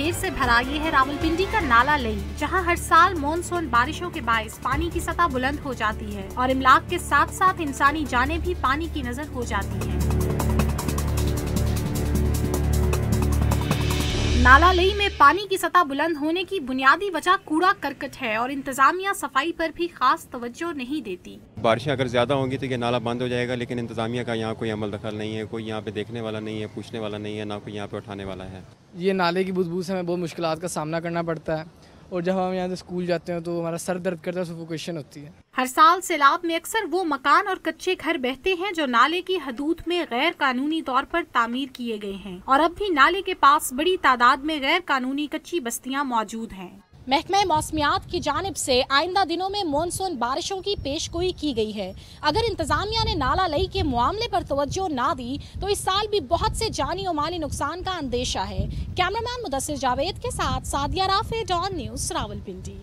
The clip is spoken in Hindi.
ढेर से भरा ये है रावलपिंडी का नाला लई, जहां हर साल मॉनसून बारिशों के बायस पानी की सतह बुलंद हो जाती है और इमलाक के साथ साथ इंसानी जानें भी पानी की नजर हो जाती हैं। नाला लई में पानी की सतह बुलंद होने की बुनियादी वजह कूड़ा करकट है और इंतजामिया सफाई पर भी खास तवज्जो नहीं देती। बारिशें अगर ज़्यादा होंगी तो ये नाला बंद हो जाएगा, लेकिन इंतजामिया का यहाँ कोई अमल दखल नहीं है, कोई यहाँ पे देखने वाला नहीं है, पूछने वाला नहीं है, ना कोई यहाँ पे उठाने वाला है। ये नाले की बदबू से हमें बहुत मुश्किलात का सामना करना पड़ता है और जब हम यहाँ से स्कूल जाते हैं तो हमारा सर दर्द करता है, सफोकेशन होती है। हर साल सैलाब में अक्सर वो मकान और कच्चे घर बहते हैं जो नाले की हदूद में गैर कानूनी तौर पर तामीर किए गए हैं और अब भी नाले के पास बड़ी तादाद में गैर कानूनी कच्ची बस्तियां मौजूद हैं। महकमा मौसमियात की जानिब से आइंदा दिनों में मानसून बारिशों की पेशगोई की गई है। अगर इंतजामिया ने नाला लई के मामले पर तवज्जो ना दी तो इस साल भी बहुत से जानी और माली नुकसान का अंदेशा है। कैमरामैन मुदस्सिर जावेद के साथ सादिया राफे, डॉन न्यूज़, रावलपिंडी।